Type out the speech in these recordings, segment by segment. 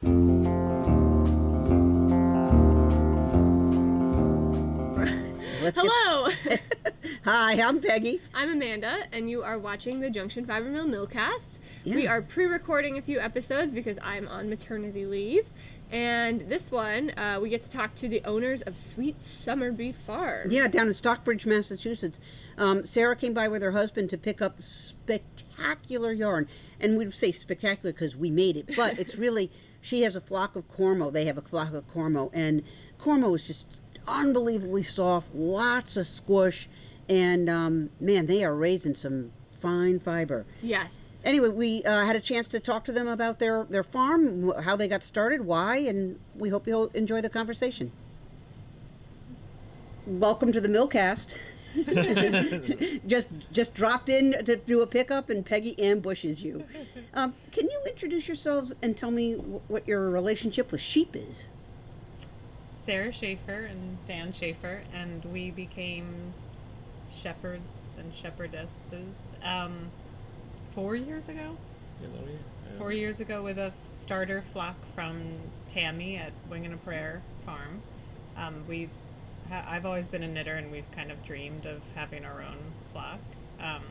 Hello! Hi, I'm Peggy. I'm Amanda, and you are watching the Junction Fiber Mill Millcast. Yeah. We are pre-recording a few episodes because I'm on maternity leave. And this one, we get to talk to the owners of Sweet Somerby Farm. Yeah, down in Stockbridge, Massachusetts. Sarah came by with her husband to pick up spectacular yarn. And we say spectacular because we made it. But it's really, she has a flock of Cormo. They have a flock of Cormo. And Cormo is just unbelievably soft, lots of squish, and man, they are raising some fine fiber. Yes. Anyway, we had a chance to talk to them about their farm, how they got started, why, and we hope you'll enjoy the conversation. Welcome to the Millcast. just dropped in to do a pickup, and Peggy ambushes you. Can you introduce yourselves and tell me what your relationship with sheep is? Sarah Schaeffer and Dan Schaeffer, and we became shepherds and shepherdesses 4 years ago. 4 years ago, with a starter flock from Tammy at Wing and a Prayer Farm. I've always been a knitter, and we've kind of dreamed of having our own flock. And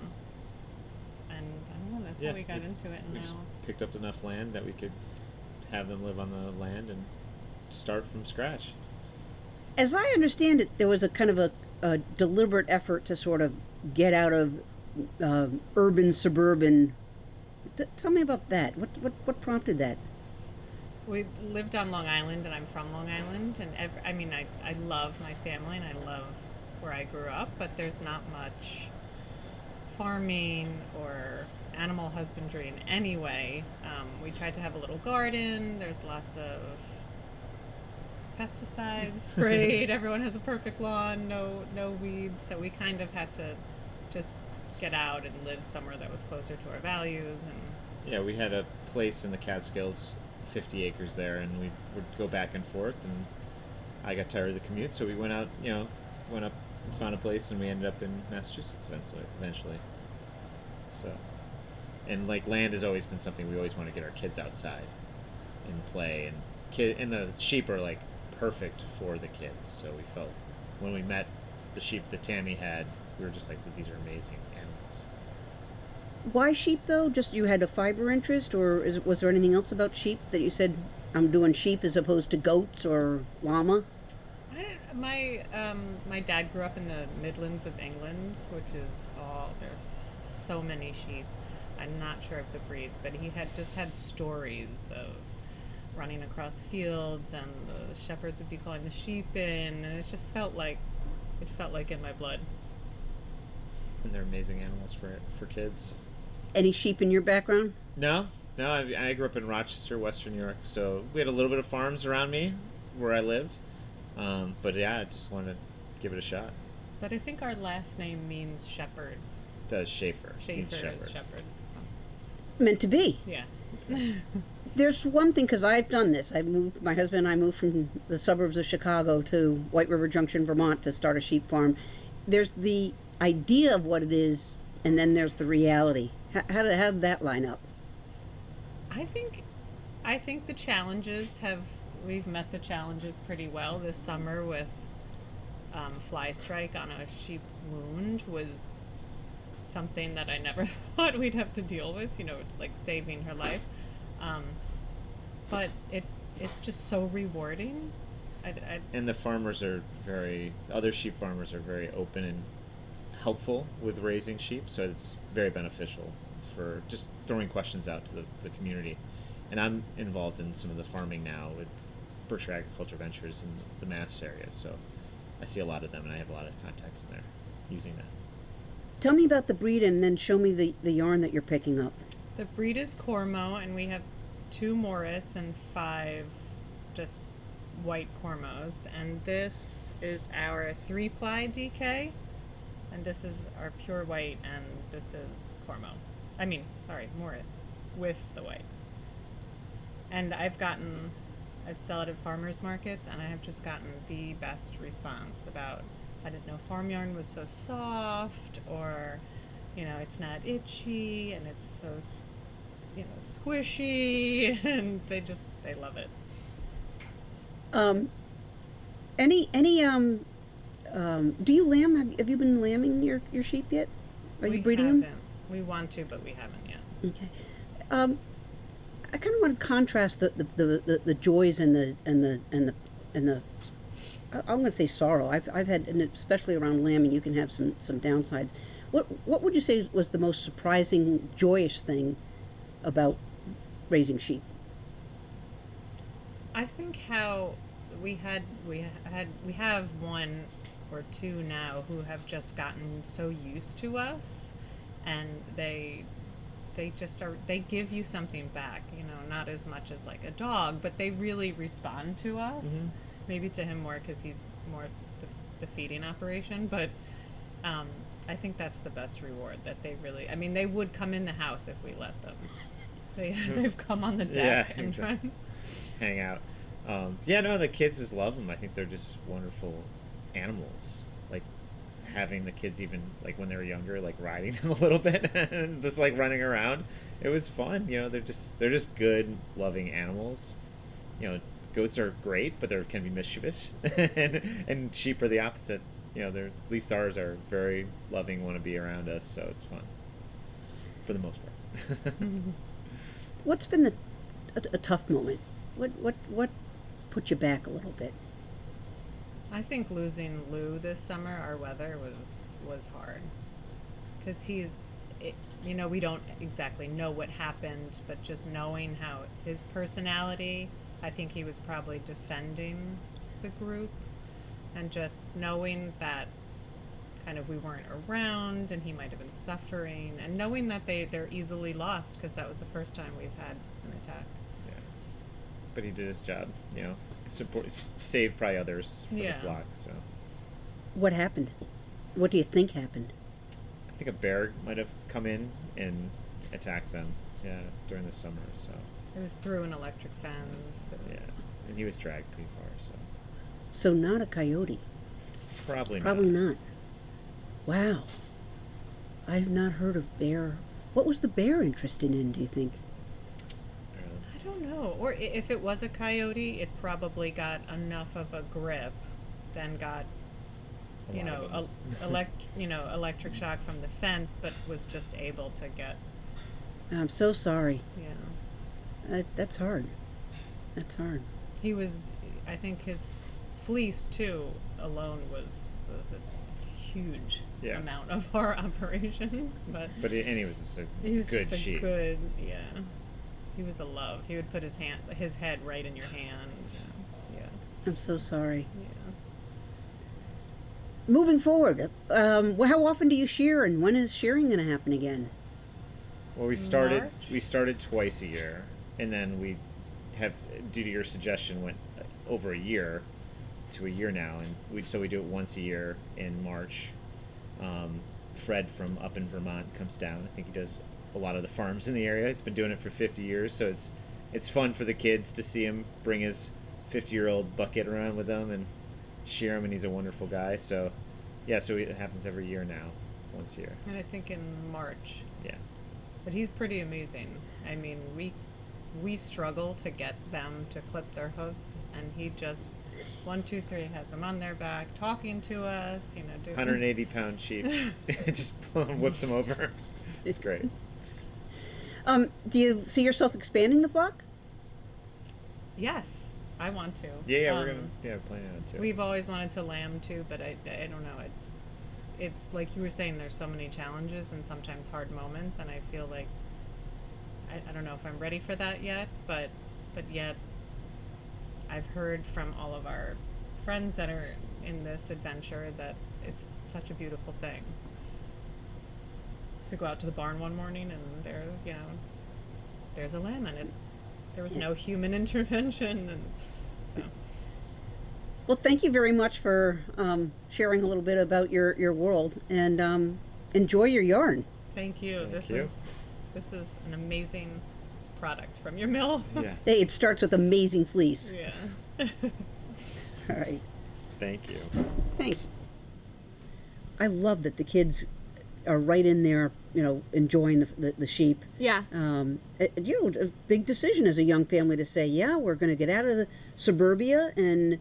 I don't know, that's how we got into it. And we now just picked up enough land that we could have them live on the land and start from scratch. As I understand it, there was a kind of a deliberate effort to sort of get out of urban, suburban. Tell me about that. What prompted that? we lived on Long Island, and I'm from Long Island, and I love my family, and I love where I grew up, but there's not much farming or animal husbandry in any way. We tried to have a little garden. There's lots of pesticides sprayed. Everyone has a perfect lawn, no weeds. So we kind of had to just get out and live somewhere that was closer to our values. And yeah, we had a place in the Catskills, 50 acres there, and we would go back and forth, and I got tired of the commute, so we went out, went up and found a place, and we ended up in Massachusetts eventually. So, and like land has always been something we always want to get our kids outside and play, and the sheep are like perfect for the kids. So we felt when we met the sheep that Tammy had, we were just like, these are amazing animals. Why sheep though? Just you had a fiber interest, or was there anything else about sheep that you said, I'm doing sheep as opposed to goats or llama? My dad grew up in the Midlands of England, which is there's so many sheep. I'm not sure of the breeds, but he had stories of running across fields, and the shepherds would be calling the sheep in, and it just felt like in my blood. And they're amazing animals for kids. Any sheep in your background? No. I grew up in Rochester, Western New York, so we had a little bit of farms around me where I lived. But yeah, I just wanted to give it a shot. But I think our last name means shepherd. It does Schaeffer. Schaeffer Shepherd. is shepherd. So. Meant to be. Yeah. There's one thing, because I've done this. My husband and I moved from the suburbs of Chicago to White River Junction, Vermont to start a sheep farm. There's the idea of what it is, and then there's the reality. How did that line up? I think the challenges we've met the challenges pretty well. This summer with fly strike on a sheep wound was something that I never thought we'd have to deal with, like saving her life. But it's just so rewarding. And the farmers other sheep farmers are very open and helpful with raising sheep, so it's very beneficial for just throwing questions out to the community. And I'm involved in some of the farming now with Berkshire Agriculture Ventures in the Mass area, so I see a lot of them, and I have a lot of contacts in there using that. Tell me about the breed, and then show me the yarn that you're picking up. The breed is Cormo, and we have 2 Morits and 5 just white Cormos. And this is our 3-ply DK, and this is our pure white, and this is Cormo. Morit with the white. And I've sell it at farmers markets, and I have just gotten the best response about, I didn't know farm yarn was so soft, or, it's not itchy, and it's so squishy, and they love it. Do you lamb? Have you been lambing your sheep yet? Are you breeding them? We want to, but we haven't yet. Okay. I kind of want to contrast the joys and the I'm going to say sorrow. I've had, and especially around lambing, you can have some downsides. What would you say was the most surprising, joyous thing about raising sheep? I think how we have one or two now who have just gotten so used to us, and they give you something back, not as much as like a dog, but they really respond to us. Mm-hmm. Maybe to him more because he's more the feeding operation, but I think that's the best reward, that they really, they would come in the house if we let them. They've come on the deck and exactly. Hang out. The kids just love them. I think they're just wonderful animals. Like having the kids, even like when they were younger, like riding them a little bit and just like running around. It was fun. They're just good, loving animals. Goats are great, but they can be mischievous, and sheep are the opposite. At least ours are very loving, want to be around us, so it's fun for the most part. What's been a tough moment? What put you back a little bit? I think losing Lou this summer, our weather was hard, because we don't exactly know what happened, but just knowing how his personality, I think he was probably defending the group, and just knowing that kind of we weren't around and he might have been suffering, and knowing that they're easily lost, because that was the first time we've had an attack. Yeah. But he did his job, saved probably others for the flock. So what happened? What do you think happened? I think a bear might have come in and attacked them during the summer, so it was through an electric fence. And he was dragged pretty far, so not a coyote. Probably not. Wow. I have not heard of bear. What was the bear interested in, do you think? I don't know. Or if it was a coyote, it probably got enough of a grip, then got electric shock from the fence, but was just able to get. I'm so sorry. Yeah. That's hard. He was, I think his fleece too alone was a huge amount of our operation, but he was just good sheep. He was a love. He would put his head right in your hand. Yeah. I'm so sorry. Yeah. Moving forward, how often do you shear, and when is shearing going to happen again? Well, we started twice a year, and then we have, due to your suggestion, went over a year to a year now, and we do it once a year in March. Fred from up in Vermont comes down. I think he does a lot of the farms in the area. He's been doing it for 50 years, so it's fun for the kids to see him bring his 50-year-old bucket around with him and shear him, and he's a wonderful guy. So it happens every year now, once a year. And I think in March. Yeah. But he's pretty amazing. We struggle to get them to clip their hoofs, and he just 1, 2, 3 has them on their back, talking to us, doing 180-pound sheep, just whips them over. It's great. Do you see yourself expanding the flock? Yes, I want to. Yeah, we're planning on it too. We've always wanted to lamb too, but I don't know. It's like you were saying, there's so many challenges and sometimes hard moments, and I feel like I don't know if I'm ready for that yet, but yet I've heard from all of our friends that are in this adventure that it's such a beautiful thing to go out to the barn one morning and there's a lamb, and there was no human intervention, and so. Well, thank you very much for sharing a little bit about your world, and enjoy your yarn. Thank you. Thank This you. This is an amazing product from your mill. Yes. Hey, it starts with amazing fleece. Yeah. All right. Thank you. Thanks. I love that the kids are right in there, enjoying the sheep. Yeah. A big decision as a young family to say, yeah, we're going to get out of the suburbia and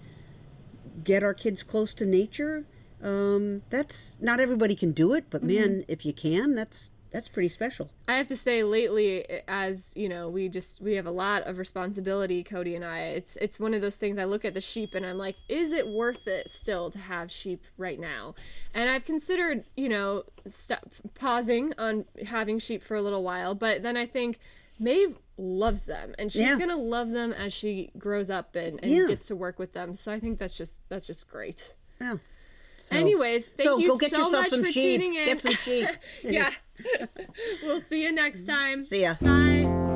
get our kids close to nature. That's not everybody can do it, but man, if you can, that's pretty special. I have to say, lately, as we have a lot of responsibility, Cody and I. It's one of those things. I look at the sheep and I'm like, is it worth it still to have sheep right now? And I've considered, pausing on having sheep for a little while, but then I think Maeve loves them, and she's gonna love them as she grows up and gets to work with them. So I think that's just great. Yeah. So, anyways, thank you go get so yourself much some for sheep. tuning in. Get some sheep. Yeah. We'll see you next time. See ya. Bye.